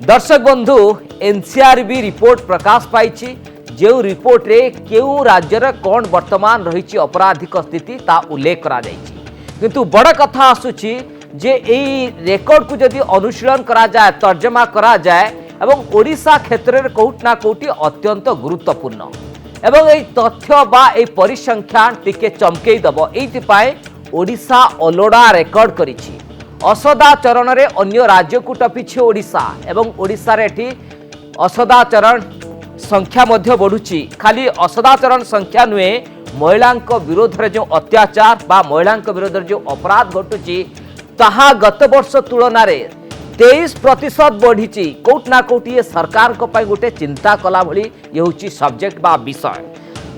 दर्शक बंधु NCRB report प्रकाश पाई जो रिपोर्ट रे क्यों राज्यर कौन वर्तमान रही अपराधिक स्थिति ता उल्लेख करा किंतु बड़ कथा आसुची जे एई रेकर्ड को जदि अनुशीलन करा जाए तर्जमा करा जाए एवं ओडिशा क्षेत्र में कोउटना कोउटी अत्यंत गुरुत्वपूर्ण एवं एई तथ्य बा एई परिसंख्यान टिके चमकेई दबो एइतिपाई ओडिशा अलोड़ा रेकर्ड करिछि असदाचरण रे अन्य राज्य को टपिछि ओडिशा एवं ओडिशा रे एठी असदाचरण संख्या मध्य बढ़ुछि खाली असदाचरण संख्या नुहे महिला विरोध रे जो अत्याचार बा महिला विरोध रे जो अपराध घटुछि ताहा गत वर्ष तुलन में 23% बढ़ी कोटना कोटी सरकार को पाई गोटे चिंता कला भली ये होची सब्जेक्ट बा विषय।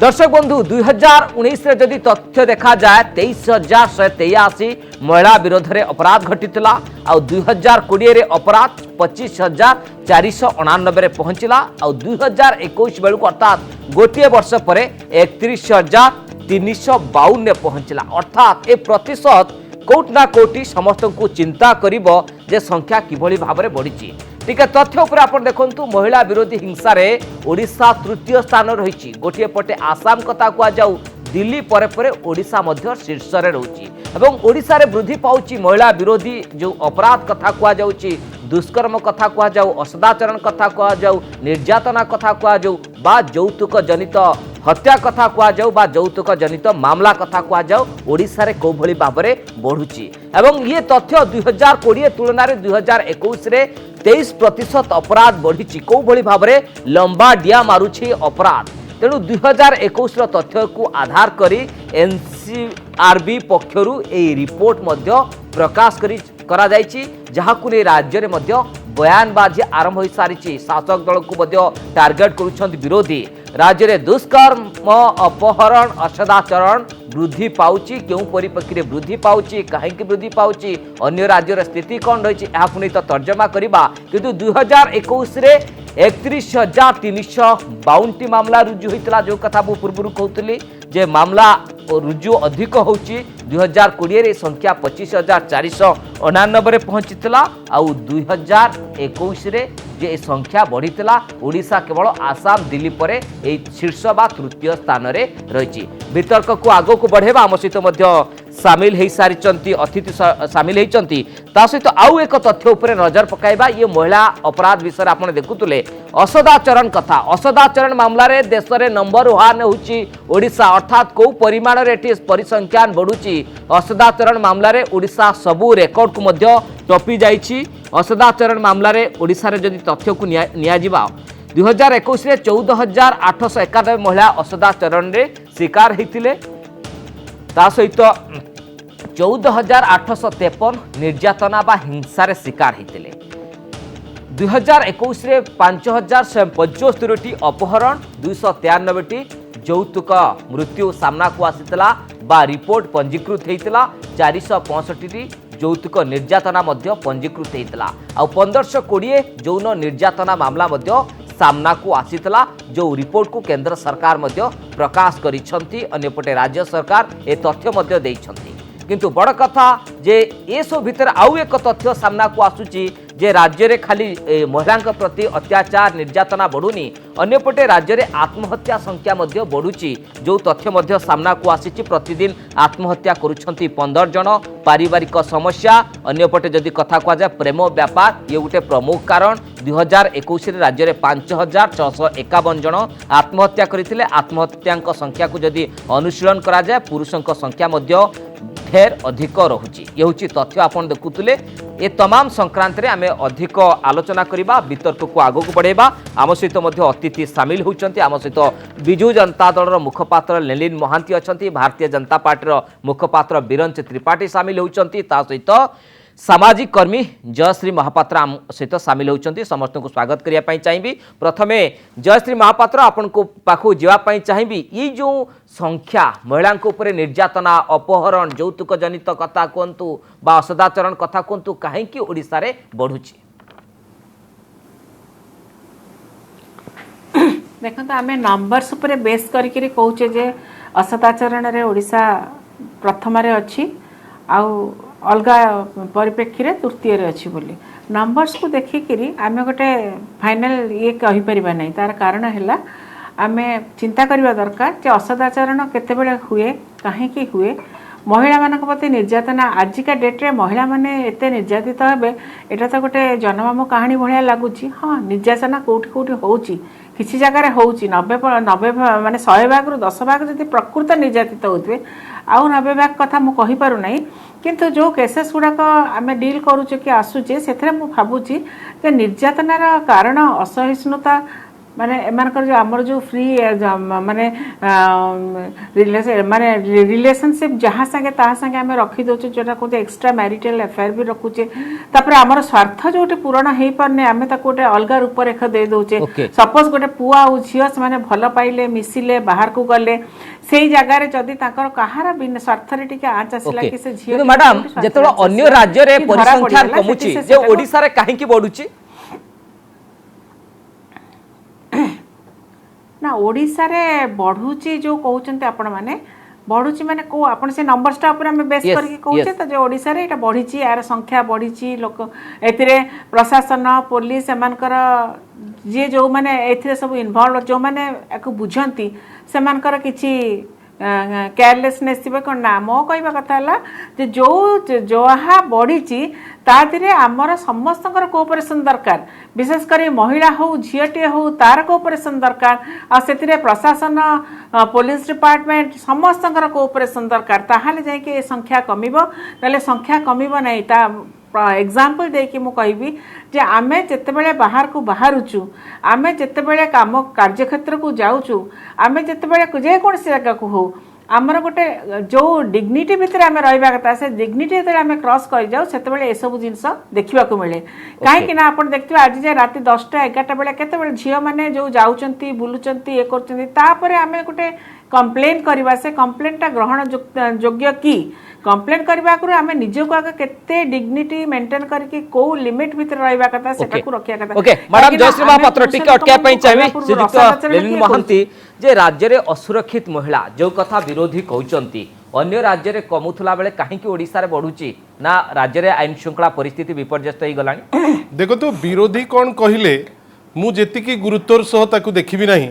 दर्शक बंधु 2019 रे जदि तथ्य देखा जाए 23,183 महिला विरोध रे अपराध घटितला आ 2020 रे अपराध 25,489 रे पहुंचला आ 2021 बेलू अर्थात गोटे वर्ष परे 31,352 ने पहुंचला अर्थात ए प्रतिशत कोटना कोटी समस्त को चिंता करिबो जे संख्या किभली भाबरे बढ़िछि। टिके तथ्य उपर आपण देखंतु महिला विरोधी हिंसा रे ओडिशा तृतीय स्थान रहिछि गोटे पटे आसाम कथा कुआ जाऊ दिल्ली परे परे ओडिशा मध्य शीर्ष रे रहउछि एवं ओडिशा रे वृद्धि पाउछि महिला विरोधी जो अपराध कथा कुआ जाउछि दुष्कर्म कथा कुआ जाऊ असदाचरण कथा कुआ जाऊ निर्यातना कथा कुआ जाऊ बा यौतुक जनित हत्या कथा कुआ जाऊ बा यौतुक जनित मामला कथा कुआ जाऊ ओडिशा रे को भली भाबरे बढ़ुछि एवं ये तथ्य 2020 तुलना रे 2021 रे 23% अपराध बढ़ी कौ भली भाबरे लंबा डिया मारुछि अपराध तेणु 2021 तथ्य को आधार करी एनसीआरबी पक्षरु ए रिपोर्ट मध्य प्रकाश करा जायछि जहाकु ने राज्य रे मध्य बयानबाजी आरंभ हो सारी शासक दल को मध्य टार्गेट करुछंती विरोधी राज्य रे दुष्कर्म अपहरण असदाचरण वृद्धि पाउची क्यों परिप्रेक्षी वृद्धि पाउची कहीं वृद्धि पाउची अन्य राज्य स्थिति कौन रही है तो तर्जमा करबा किंतु 2021 रे 31,352 मामला रुजु होता जो कथा मु पूर्व कहती जे मामला रुजु अधिक होची 2020 रे संख्या 25,489 रे पहुंचीला आउ 2021 रे जे संख्या बढ़ीला ओडिशा केवल आसाम दिल्ली परे ए शीर्ष बा तृतीय स्थान रे रही वितर्क को आगो को बढ़ेबा आम सहित सामिल हो सारी अतिथि सामिल होती सहित आउ एक तथ्य उपरे नजर पकाइबा ये महिला अपराध विषय आप देखुले असदाचरण कथा असदाचरण मामला रे देश रे नंबर 1 होची ओडिशा अर्थात को परिमाण रे परिसंख्यान बढ़ुची असदाचरण मामला रे ओडिशा सबु रेकॉर्ड को मध्य टपी जाइछि असदाचरण मामला रे ओडिशा रे जदि तथ्य को निया जिबा 2021 रे 14,891 महिला असदाचरण रे शिकार होइतिले ता सहित 14,853 निर्यातना बा हिंसा रे शिकार होइतिले 2021 रे 5,175 अपहरण 293 यौतुक मृत्यु सामना को आसीतला बा रिपोर्ट पंजीकृत होइतला 465 यौतुक निर्यातना मध्य पंजीकृत होइतला आ 1520 यौन निर्यातना मामला मध्य सामना को आसीतला जो रिपोर्ट को केंद्र सरकार मध्य प्रकाश करिसंती अन्यपटे राज्य सरकार ए तथ्य मध्य देइछंती किंतु बड़ कथा जे ए सब भितर आउ एक तथ्य सामना को आसुची जे राज्य रे खाली महिला प्रति अत्याचार निर्यातना बढ़ुनी अन्यपटे राज्य रे आत्महत्या संख्या मध्य बढ़ुची जो तथ्य मध्य सामना को आसीची प्रतिदिन आत्महत्या करुछंती 15 जन पारिवारिक समस्या अन्यपटे जदि कथा को जाए प्रेम व्यापार ये गोटे प्रमुख कारण 2021 रे राज्य रे 5,651 जन आत्महत्या करथिले आत्महत्या संख्या को जदि अनुशीलन करा जाए पुरुषों संख्या मध्य ढेर अधिक रहुची ये होची तथ्य आपण देखुतले ए तमाम संक्रांत रे आमे अधिक आलोचना करिबा वितर्क को आगो को बढ़ेबा आम सहित मध्य अतिथि सामिल होउचंती आम सहित बिजू जनता दल मुखपात्र लेलिन महांती अछंती भारतीय जनता पार्टी मुखपात्र बीरंच त्रिपाठी सामिल होउचंती ता सहित सामाजिक कर्मी जयश्री महापात्र आम सहित सामिल होउचंती समस्त को स्वागत करिया पई चाहिबी प्रथमे जयश्री महापात्र आपन को पाखु जीवा पई चाहिबी ई जो संख्या महिला ऊपर निर्यातना अपहरण यौतुक जनित कथा कहतु बा असदाचरण कथा कहतु कहीं ओडिशा रे बढ़ुची देखो आम नंबर्स उपर बेस करके कहूचे जे असदाचरण रे ओडिशा प्रथम रे अछि आउ अलगा परिप्रेक्षी तृतीय अच्छी बोली नंबर्स को देखिकी आम गोटे फाइनाल ये कहीपर ना तार कारण है आम चिंता करवा दरकार जे असदाचरण केतेबेले हुए कहीं हुए महिला मान प्रति निर्यातना आजिका डेट्रे महिला माने एते निर्यातित हे एटा तो गोटे जनमाम कहानी भाया लगुच हाँ निर्यातना कौटी कौटी होची किसी जगह होची 90 माने 100 भाग रु 10 भाग जब प्रकृत निर्यातित होते आउ 90 भाग कथा मुझे कहीपरू ना किंतु जो केसेस गुड़ाक आम डील करुचे कि आसुचे से भावुची निर्यातनार कारण असहिष्णुता माने एमानकर जो आमर जो फ्री माने माने रिलेशनशिप जहाँ संगे ता संगे आम रखी दौचे जोटा कहते एक्सट्रा मैरिटल अफेयर भी रखुचे तापर आमर स्वार्थ जोटे पूरण हो पारने आम गोटे अलग रूपरेख दे दौचे सपोज गोटे पुआ आ झील से भल पाइले मिसिले बाहर को गले से जगार जदि कहार स्वार्थ टिके आँच आसला कि से झील मैडम जेतो अन्य राज्य रे परिसंख्या कमुची जे ओडिसा रे काहे की बढ़ुची ना ओडिसा रे बढ़ुची जो कहते आपण माने बढ़ुची माने को आपण से नंबर्सटा ऊपर हम बेस करके कहूचे तो जो ओडिसा रे एटा बढ़िची यार संख्या बढ़िची लोक एथिरे प्रशासन पुलिस एमानकर जे जो माने एथिरे सब इन्वॉल्व जो माने एको बुझंती सेमानकर किछि केयरलेसनेस थी कौन ना मो कहवा कथा है जो जहा बढ़ी तादे आमर समस्त कोऑपरेशन दरकार विशेषकर महिला हो झीटे हो तार कोऑपरेशन दरकार आ प्रशासन पुलिस डिपार्टमेंट समस्त कोऑपरेशन दरकार ताहले जाके संख्या कमिबो ताले संख्या कमिबो नहीं ता एग्जाम्पल देकी मु कहबी जे आमे जेतेबेले बाहर को बाहरुचु आमे जेतेबेले काम कार्यक्षेत्र को जाउचु आमे जेतेबेले जे कोन से जगह को हो आमर गोटे जो डिग्निटी भितर आमे रहबा कथा से डिग्निटी जेतेबेले आमे क्रॉस कर जाउ सेतेबेले ए सब जिंस देखिबा को मिले काहे कि ना आपण देखथिबा आज जे राती 10टा 11टा बेले केतेबेले झियो माने जो जाउचंती बुलुचंती ए करचंती तापरे आमे गोटे कंप्लेन करबा से कंप्लेनटा ग्रहण योग्य की कंप्लेन करबा को आमे निजो को केते डिग्निटी मेंटेन करके को लिमिट भीतर रहबा कथा सेटा को रखिया कथा ओके मैडम जयश्री महापात्र टिके अटकिया पई चाहि श्रीयुक्त लेनिन महंती जे राज्य रे असुरक्षित महिला जो कथा विरोधी कहउचंती अन्य राज्य रे कमुथला बेले काहे कि ओडिसा रे बढ़ुची ना राज्य रे आईन श्रृंखला परिस्थिति विपर्यस्त होई गलानी देखो तो विरोधी कोन कहिले मु जेति की गुरुत्वर सह ताकू देखिबी नाही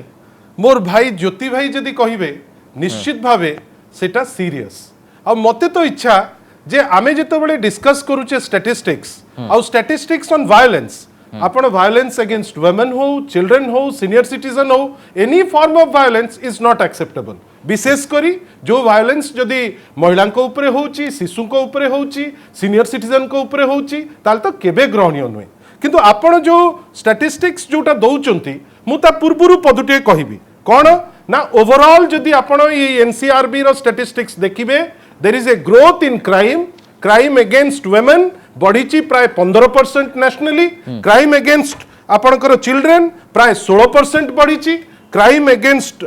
मोर भाई ज्योति भाई जदि कहिबे निश्चित भावे सेटा सीरियस आ मते तो इच्छा जे आमे जेतो बळे डिस्कस करूचे स्टैटिस्टिक्स आ स्टैटिस्टिक्स ऑन वायलेंस आपण वायलेंस अगेंस्ट वुमेन हो चिल्ड्रन हो सीनियर सिटीजन हो any form of violence is not acceptable विशेष करी जो वायलेंस जदि महिला ऊपर होची शिशु को ऊपर होची सीनियर सिटीजन को ऊपर होची ताल तो केबे ग्रहणीय नुहे किंतु आपण जो स्टैटिस्टिक्स जोटा दउचंती मु ता पूर्वरु पदुटे कहिबी कोन ना ओवरऑल जदि आपण ये एनसीआरबी रो स्टैटिस्टिक्स देखिबे there is a growth in crime against women बढ़ी प्राय 15% नेशनली क्राइम अगेंस्ट आपणकर चिल्ड्रेन प्राय 16% बढ़ी क्राइम अगेंस्ट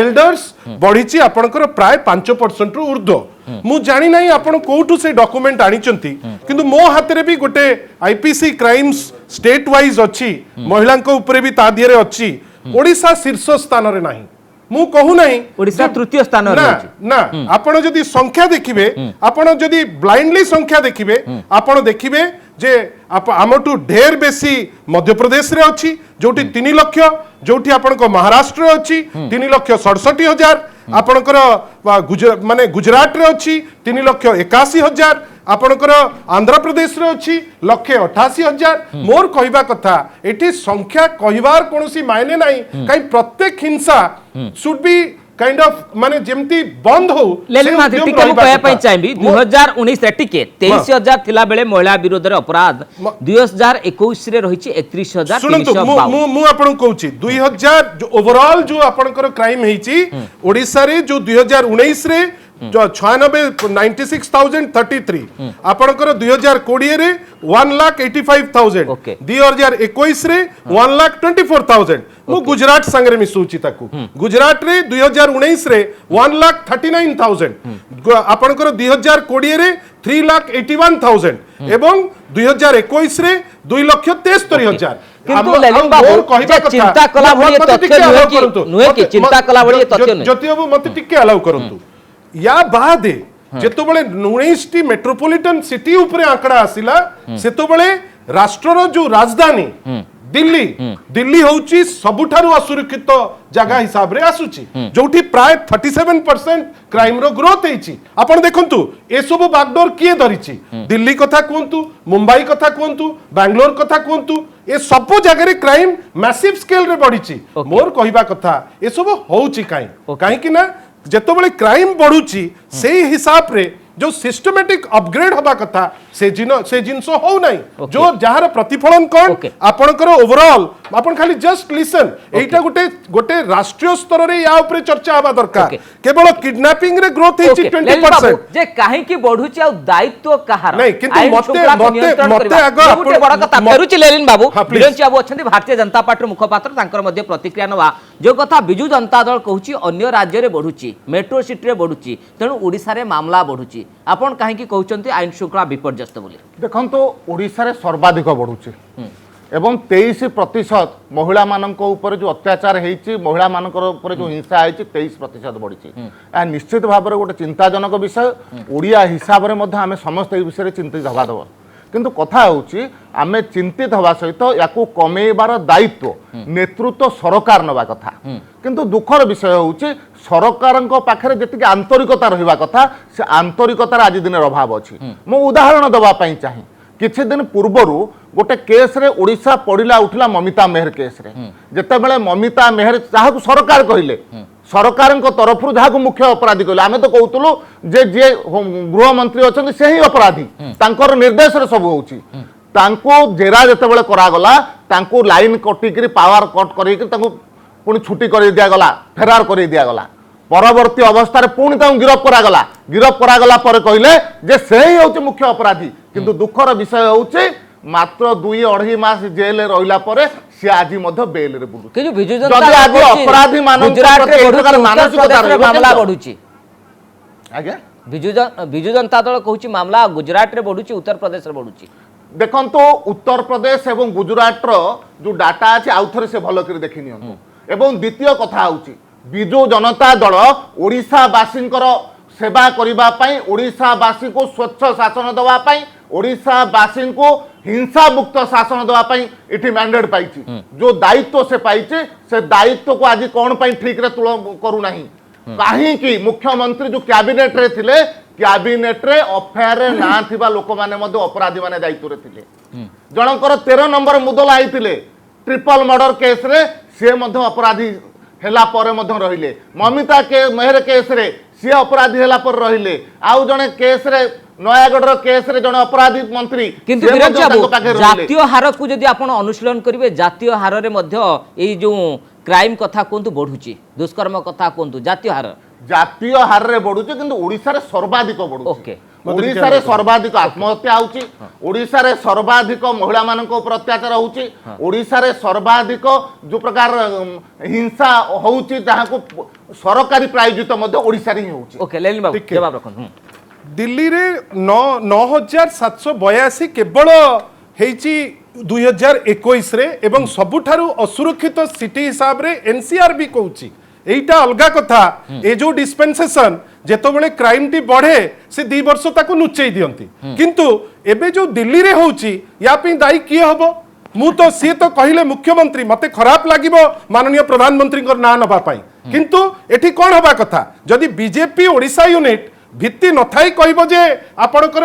एल्डर्स बढ़ी आपणकर प्राय 5% रु ऊर्ध्व मु जानी नाही आपण कोठु से डॉक्यूमेंट आनिचंती किंतु मो हाथ रे भी गोटे आईपीसी क्राइम्स स्टेट वाइज अच्छी महिला ऊपर भी ता दियरे अच्छी ओडिशा शीर्ष स्थान रे नाही मु कहू नहीं ओडिशा तृतीय स्थान रे अछि ना आपण जदि संख्या देखिबे आपण जदि ब्लाइंडली संख्या देखिबे आपण देखिबे जे आमटू ढेर बेसी मध्य प्रदेश रे अछि जोटी 3 लाख जोटी आपनको महाराष्ट्र रे अछि 3,67,000 आपणकर गुजरात माने गुजरात रे अछि 3,81,000 आपणकर आंध्र प्रदेश रे अछि 1,88,000 मोर कहिबा कथा एठी संख्या कहिबार कोनोसी मायने नाही काई प्रत्येक हिंसा शुड बी काइंड ऑफ माने जेमती बंद हो लेकिन माथि टिके मु कहया पई चाहबी 2019 रे टिके 23,000 थिला बेले महिला विरोध रे अपराध 2021 रे रहिछि 31,000 सुनंतु मु आपन कहूची 2000 जो ओवरऑल जो आपनकर क्राइम हेछि ओडिसा रे जो 2019 रे जो 96,96,033 आपनकर 2020 रे 1,85,000 2021 रे 1,24,000 मु गुजरात संगे मिसुची ताकू गुजरात रे 2019 रे 1,39,000 आपनकर 2020 रे 3,81,000 एवं 2021 रे 2,73,000 किंतु लेलिन बाबू कहिबा चिंता कला भली तथ्य नुहे कि चिंता कला भली तथ्य नुहे जति बाबू मते टिके अलाउ करंतु या बाद जेतोबळे 19टी मेट्रोपॉलिटन सिटी उपरे आंकड़ा आसिला सेतोबळे राष्ट्रर जो राजधानी दिल्ली दिल्ली होची सबुठारु असुरक्षित जगह हिसाब रे आसुची जोठी प्राय 37% क्राइम रो ग्रोथ हेची आपण देखंतु ए सब बागडोर किए धरिची दिल्ली कथा कहंतु मुंबई कथा कहंतु बैंगलोर कथा कहंतु ए सब जगह रे क्राइम मैसिव स्केल रे बढ़ीची मोर कहिबा कथा ए सब होची काई कि ना जेतोबळे क्राइम बढ़ुची सेही हिसाब रे जो सिस्टमैटिक अपग्रेड हवा कथा से जिनस हो नहीं जो जहार प्रतिफलन कौन आपनकर ओवरऑल आपन खाली जस्ट लिसन एटा गोटे राष्ट्रीय स्तर रे या ऊपर चर्चा हवा दरकार केवल किडनैपिंग रे ग्रोथ है 20% जे काहे की बढ़ुची आ दायित्व कहार नहीं किंतु मते आगो गोटे बड़ कथा फेरुची लेलिन बाबू बिरंची बाबू अछंती भारतीय जनता पार्टी मुखपात्र तांकर मध्ये प्रतिक्रिया नवा जो कथा बिजू जनता दल कहूची अन्य राज्य रे बढ़ुची मेट्रो सिटी रे बढ़ुची तेणु ओडिसा रे मामला बढ़ुची आपण काहे की कहउचंती आईन श्रृंखला विपर्यस्त बोली देखंतु ओडिसा रे सर्वाधिक बढ़ुची एवं 23% महिला मानक ऊपर जो अत्याचार होती महिला मानक ऊपर जो हिंसा होती 23% बढ़ी निश्चित भाव में गोटे चिंताजनक विषय ओडिया हिसाब से आम समस्त विषय चिंतित हवा दब किंतु कथा होची आमे चिंतित हवा सहित याकू कमेबार दायित्व नेतृत्व सरकार नवा कथा किंतु दुखर विषय होची सरकार पाखे जी आंतरिकता रहा कथा से आंतरिकतार आज दिन अभाव अच्छी मु उदाहरण दवाई चाहे किछि दिन पूर्वरु गोटे केस रे ओडिशा पड़िला उठला ममिता मेहर केस रे जेते बेले ममिता मेहर जहाकू सरकार कहिले सरकार तरफ जहाकू मुख्य अपराधी कहले आमे तो कहतुलु जे जे गृह मंत्री अछन से ही अपराधी तांकर निर्देश रे सब होउची तांको जेरा जेते बेले करा गला तांको लाइन कटिकरी पावर कट करी तांको पुणी छुट्टी कर दिया गला फेरार कर दिया गला परवर्ती अवस्था पुणी गिरफ करागला पर कहले जे से ही होचे मुख्य अपराधी किंतु दुखर विषय होचे मात्र 2-2.5 मास जेल रहिला परे से आज मध्य बेल रे बुलु कि बिजू जदि आज अपराधी मानक प्रकार मानसिकता मामला बढ़ुची आज्ञा बिजू जनता दल कहूची मामला गुजरात रे बढ़ुची उत्तर प्रदेश रे बढ़ुची देखंतो उत्तर प्रदेश एवं गुजरात रो जो डाटा अछि आउथरे से भलो कर देखि नियंतु एवं द्वितीय कथा होची बिजू जनता दल ओडिशावासींकर सेवा करिबा पई ओडिशावासी को स्वच्छ शासन दवा पई ओडिशावासी को हिंसा मुक्त शासन दवा पई इठी मैंडेट पाइछि जो दायित्व से पाइछि से दायित्व को आज कोन पई ठीक रे तुल करू नाही काहे कि मुख्यमंत्री जो कैबिनेट रे थिले कैबिनेट रे अफेयर रे ना थिबा लोक माने मध्ये अपराधी माने दायित्व रे थिले जनकर 13 नंबर मुदला आइथिले ट्रिपल मर्डर केस रे से मध्ये अपराधी हेला पर मध्ये रहिले ममिता के मेहर केस रे सी अपराधी हेला पर रहिले आउ जने केस रे नयागढ़ केस रे जने अपराधी मंत्री किंतु जातीय हार को जदि आपण अनुशीलन करिवे जातीय हार रे मध्ये एई जो क्राइम कथा कोंतु बढ़ुची दुष्कर्म कथा कोंतु जातीय हार रे बढ़ुची किंतु ओडिसा रे सर्वाधिक बढ़ुची ओके ओडिसा रे सर्वाधिक आत्महत्या होची ओडिसा रे सर्वाधिक महिला मानक ऊपर अत्याचार होची ओडिसा रे सर्वाधिक जो प्रकार हिंसा होची जहां को सरकारी प्रायोजित मध्ये ओडिसा रे होची ओके लेलिन बाबू जवाब रखन दिल्ली रे 9782 केवल हेची 2021 रे एवं सबुठारु असुरक्षित सिटी हिसाब रे एनसीआर भी कहूची एटा अलगा कथा ए जो डिस्पेंसेशन जेतो बेले क्राइम टी बढ़े से 2 वर्ष ताको नुचेई दियंती किंतु एबे जो दिल्ली रे होची या पे दायी किए हबो मु तो सी तो कहिले मुख्यमंत्री मते खराब लागिबो माननीय प्रधानमंत्री को ना नबा पाई किंतु एठी कोन हबा कथा जदि बीजेपी ओडिशा यूनिट भित्ति न थाई कहबो जे आपणकर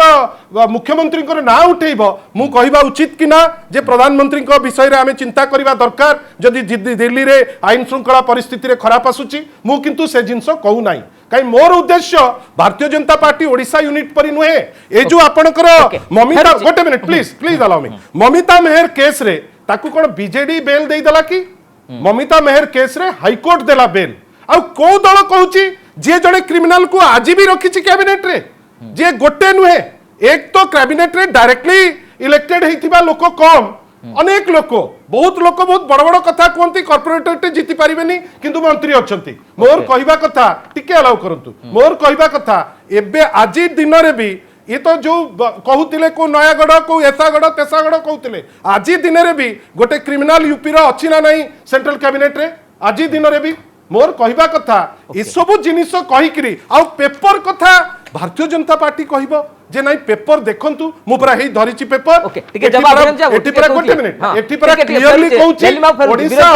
मुख्यमंत्री ना उठेब मु कहबा उचित कि ना जे प्रधानमंत्री विषय रे आमे चिंता करबा दरकार जदि दिल्ली रे आईन श्रृंखला परिस्थिति रे खराब आसुची मु किंतु से जिंस कहू नाही कहीं मोर उद्देश्य भारतीय जनता पार्टी ओडिशा यूनिट परि नुहे ए जो आपणकर ममिता गोटे minute please allow me Mamita Mehar case रे ताकू कोन बीजेडी बेल देई दला कि ममिता मेहर केस रे हाई कोर्ट देला बेल आ को दल कहूची जे जड़े क्रिमिनल को आज भी रखी कैबिनेट रे जे गोटे नुहे एक तो कैबिनेट रे डायरेक्टली इलेक्टेड होइथिबा लोक कम अनेक लोक बहुत बड़ बड़ कथा कहती कॉर्पोरेटर जीति पारिबेनी किंतु मंत्री अछंती मोर कहबा कथा टिके अलाउ करंतु मोर कहबा कथा एबे आज दिन रे भी ये तो जो कहूतिले को नयागढ़ को एसागढ़ तेसागढ़ कहूतिले आज दिन रे भी गोटे क्रिमिनल यूपी रो अछि ना नहीं सेंट्रल कैबिनेट रे आज दिन रे भी मोर कहबा कथा ये सब जिनिस कहिकरी आ पेपर कथा भारतीय जनता पार्टी कहबो जे नाही पेपर देखंतु मु परा हेई धरिची पेपर ओके ठीक है जवाब बिरन जाबो एटी परा गोटे मिनिट एटी परा क्लियरली कहूची ओडिशा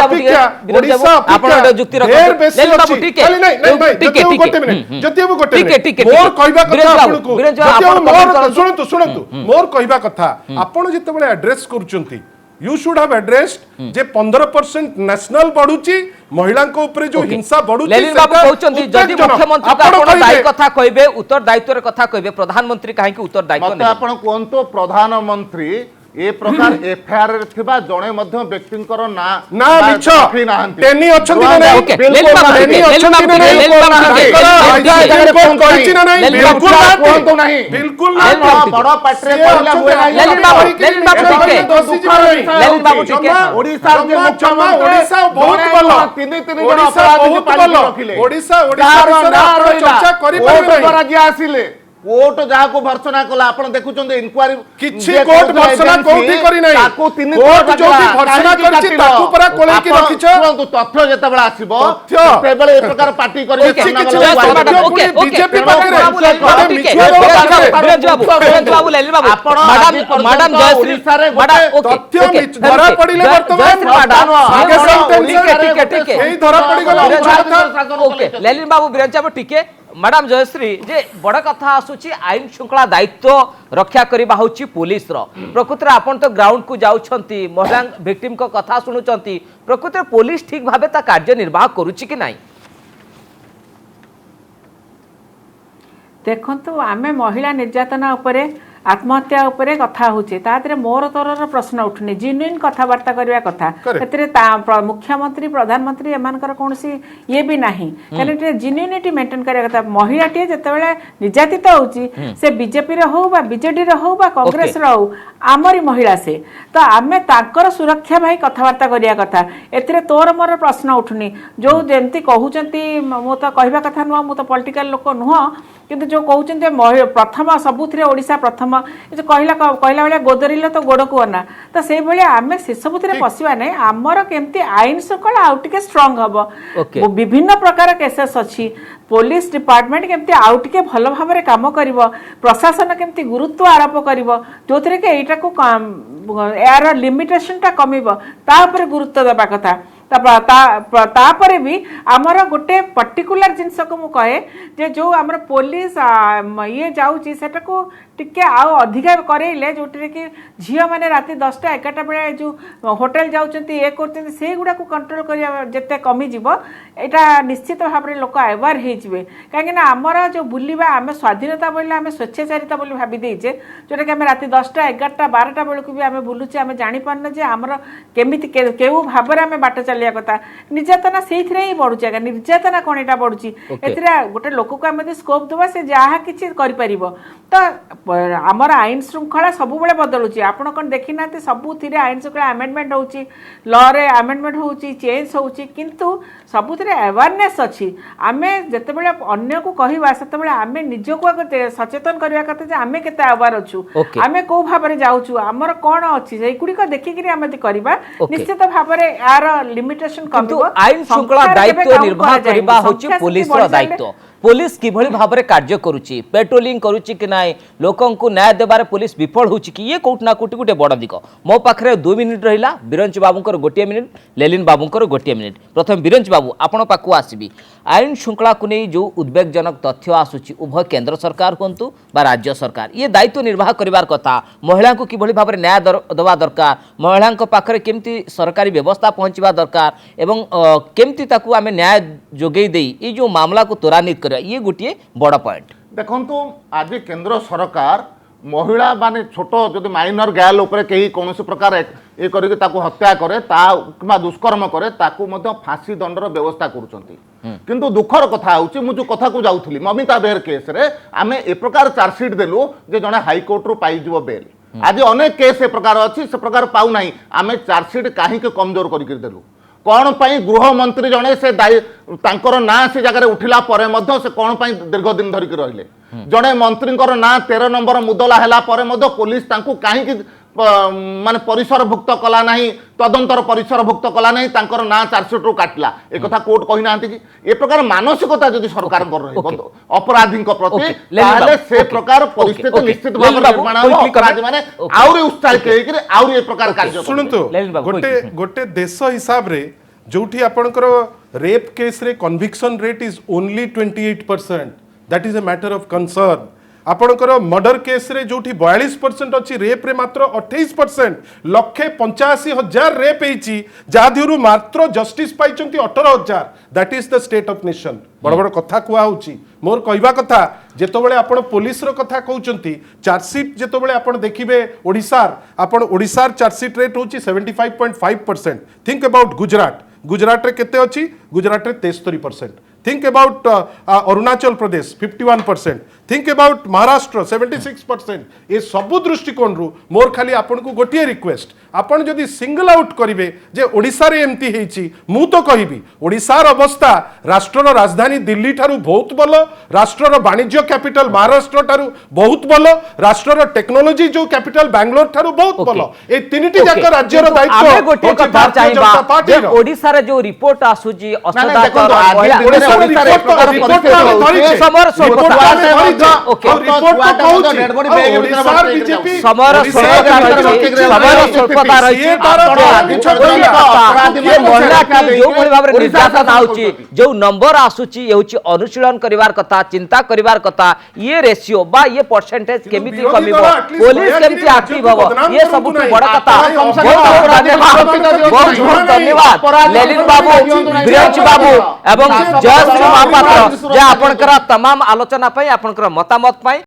आपण जुक्ति रखो ढेर बेसी लेलिन बाबू अछि ठीक है नहीं भाई ठीक है जतियो गोटे मिनिट जतियो गोटे मिनिट मोर कहबा कथा आपण को जतियो मोर सुनंतु मोर कहबा कथा आपण जेतेबेले एड्रेस करूचंती यू शुड हैव एड्रेस्ड जे 15% नेशनल बढ़ुची महिला को ऊपर जो हिंसा बढ़ुची लेलिन बाबू कहउचंती जदि मुख्यमंत्री का आपण दायी कथा कहबे उत्तर दायित्व रे कथा कहबे प्रधानमंत्री काहे कि उत्तर दायित्व मत आपण कोंतो प्रधानमंत्री ए प्रकार एफआईआर रे थिबा जणे मध्य व्यक्तिंकर ना ना मिछ टेनी अछंती ना नहीं ओके बिल्कुल टेनी अछंती ना नहीं बिल्कुल कहिछि ना नहीं बिल्कुल कोंतो नहीं बिल्कुल ना बड़ पाटरे कहला हुए नहीं लेलिन बाबू ठीक है लेलिन बाबू ठीक है ओडिसा जे मुख्यमंत्री ओडिसा बहुत भलो तीन जण ओडिसा अपराधी बहुत पाली भलो रखिले ओडिसा विषय चर्चा करि परिबे कोर्ट राज्य आसिले कोर्ट जहाँ को भर्सना कला आपण देखुचंदे इंक्वायरी किछि कोर्ट भर्सना कोठी करी नाही ताको तीन कोर्ट जो भी भर्सना करछि ताकू परा कोले की रखिछ तुरंत तथ्य जेतेबेला आसीबो तेबेले ए प्रकार पार्टी करि ओके बीजेपी पाखरे बिरन बाबू लेलिन बाबू मैडम जयश्री मैडम तथ्य धरा पडिले वर्तमान ठीक है एई धरा पडी गला ओके लेलिन बाबू बिरन बाबू ठीक है मैडम जयश्री जे बड़ कथा आसुची आईन श्रृंखला दायित्व रक्षा करबा होची पुलिस रो प्रकृति आपण तो ग्राउंड को जाउछंती महिला विक्टिम को कथा सुनुचंती प्रकृति पुलिस ठीक भाबे ता कार्य निर्वाह करूची कि नाही देखंतु आमे महिला निर्यातना उपरे आत्महत्या उपरे कथा होचे तादरे मोर तरर प्रश्न उठने जेन्युइन कथावार्ता करबा कथा एतरे मुख्यमंत्री प्रधानमंत्री एमानकर कोनसी ये भी नाही कने जेन्युइनिटी मेंटेन करबा कथा महिला टे जतेबेले निर्यातित होची से बीजेपी रे हो बा बीजेडी रे हो बा कांग्रेस रे हो आमरी महिला से तो आमे ताकर सुरक्षा भाई कथावार्ता करिया कथा एतरे तोर मोर प्रश्न उठनी जो जेमती कहउचंती मो तो कहबा कथा नुवा मो तो पॉलिटिकल लोक नुह किंतु जो कहउचंती प्रथम सबुथिरे ओडिशा प्रथम जो कहला बेले गोदरिले तो गोड़ को अना तो से भाई आम से सबुथिरे पशिबा नै आमर केमती आईन श्रृंखला आउ टिके स्ट्रांग हबो विभिन्न प्रकार केसेस अछि पुलिस डिपार्टमेंट केमती आउ टिके भल भाबरे काम करिवो प्रशासन केमती गुरुत्व आरोप करिवो जोथिरे के एटा को यार लिमिटेशन टा कमिवो ता ऊपर गुरुत्व देबा कथा तापर भी आमर गोटे पर्टिकुलर जिनस को मु कहे जे जो आमर पुलिस ये जाउची सेटा को टिके आउ अधिका करेले जोटरे कि झियो माने राति 10टा 11टा बेले जो होटल जाउचंती ए करचंती से गुडा को कंट्रोल करिया जते कमी जीवो एटा निश्चित भाबरे लोक अवेयर हे जिवे काहे ना आमर जो बुलिबा आमे स्वाधीनता बोले आमे स्वच्छाचारिता बोली भाबी देइजे जोटा कि आमे राति 10टा 11टा 12टा बेले को भी आमे बुलुचे आमे जानि पारना जे आमर केमिति केउ भाबरे आमे बाट चलिया कथा निर्यातना सेइथरे ही बढ़ुचे आगे निर्यातना कोन एटा बढ़ुची एतरे गोटे लोक को आमे स्कोप देबा से जाहा किछि करि परिबो तो आमर आईन श्रृंखला सब बेले बदलुची आपण कोन देखि नाते सबुथिरे आईन श्रृंखला अमेंडमेंट होउची लॉ रे अमेंडमेंट होउची चेंज होउची किंतु सबुथिरे अवेयरनेस अछि आमे जते बेले अन्य को कहिबा सते बेले आमे निजो को सचेतन करबा कते जे आमे केते अवेयर अछु आमे को भाबरे जाउछु आमर कोन अछि जे कुडी को देखि कि आमे करबा निश्चित भाबरे यार लिमिटेशन कमिबो आईन श्रृंखला दायित्व निर्वाह करबा होची पुलिस रो दायित्व पुलिस किभଳି भाबरे कार्य करूची पेट्रोलिंग करूची कि नाय लोकन को न्याय देबारे पुलिस विफल होची कि ये कोट ना कोटी गुटे बड़ दिक मो पाखरे 2 मिनिट रहिला बिरंच बाबूकर गोटे मिनिट लेलिन बाबूकर गोटे मिनिट प्रथम बिरंच बाबू आपण पाखु आसीबी आईन श्रृंखला को नहीं जो उद्वेगजनक तथ्य आसुची उभय केंद्र सरकार कोंतु बा राज्य सरकार ये दायित्व निर्वाह करिवार कथा महिला को किभଳି भाबरे न्याय दवा दरकार महिला पाखरे केमती सरकारी व्यवस्था पहुंचवा दरकार एवं केमती ताकू आमे न्याय जोगेई देई ये जो मामला को त्वरान्वित कर ये गोटे बड़ पॉइंट देखो आज केंद्र सरकार महिला माने छोट जदि माइनर गर्ल उपरे कहीं कौन प्रकार ये करके ताकू हत्या करे कि दुष्कर्म करे ताकू मध्य फांसी दंडर व्यवस्था करुचंती किंतु दुखर कथा होची मु जो कथा को जाउथली ममिता बेहर केस रे आमे ए प्रकार चार्जशीट देलु जे जने हाई कोर्ट रो पाई जिवो बेल आज अनेक केस ए प्रकार अछि से प्रकार पाउ नाही आमे चार्जशीट काहे के कमजोर करि देलु कौन पाई गृह मंत्री जने से तांकर ना से जगह उठिला परे मध्य से कौन पाई दीर्घ दिन धरिक रहिले जने मंत्री ना 13 नंबर मुदला हैला परे मध्य पुलिस तांकू काहे माने परिसरभुक्त कला नहीं तदंतर परिसरभुक्त कला नहीं तांकर ना चार्जसीट रु काटला एक कथा कोर्ट कहि नांती कि ए प्रकार मानसिकता जदि सरकार कर रही अपराधी प्रति ताले से प्रकार परिस्थिति निश्चित भाव निर्माण हो अपराधी माने आउरी उत्साहित हे कि आउरी ए प्रकार कार्य सुनंतु गोटे देश हिसाब रे जोठी आपनकर रेप केस रे conviction rate is only 28%. That is a matter of concern. आपनकर मर्डर केस रे जोठी 42% अच्छी रेप रे मात्र 28%. 185,000 रेप होईची जाधिरु मात्र जस्टिस पाइचंती 18,000. That is the state of nation. बड़ बड़ कथा कुआ होची मोर कहवा कथा जेतबेले आपण पुलिस रो कथा कहउचंती चार्जशीट जेतबेले आपण देखिबे ओडिसार आपण ओडिसार चार्जशीट रेट होची 75.5%. थिंक अबाउट गुजरात रे केते अछि गुजरात रे 63%. Think about Arunachal Pradesh 51%. Think about Maharashtra 76%. ये सबु दृष्टिकोण रु मोर खाली आपन को गोटिए रिक्वेस्ट आपन जदि सिंगल आउट करिवे जे ओडिसा रे एमती हेची मु तो कहिबी ओडिसार अवस्था राष्ट्रर राजधानी दिल्ली ठारू बहुत बल राष्ट्रर वाणिज्य कैपिटल महाराष्ट्र ठारू बहुत बल राष्ट्रर टेक्नोलॉजी जो कैपिटल बैंगलोर ठारू बहुत बल ए तीनटी जाक राज्यर दायित्व आमे गोटे कथा चाहिबा जे ओडिसा रे जो रिपोर्ट आसुजी असदाचर समर स्वल्पता रही जो नंबर आसुची अनुशीलन करिवार कथा चिंता करिवार कथा ये रेशियो बा ये परसेंटेज केमिति कमिबो पुलिस केमिति एक्टिव हबो ये सब बड़ कथा बहुत धन्यवाद लेलिन बाबू बीरंच बाबू एवं जयश्री महापात्र जे आपनकर तमाम आलोचना पई आपनकर मतामत पई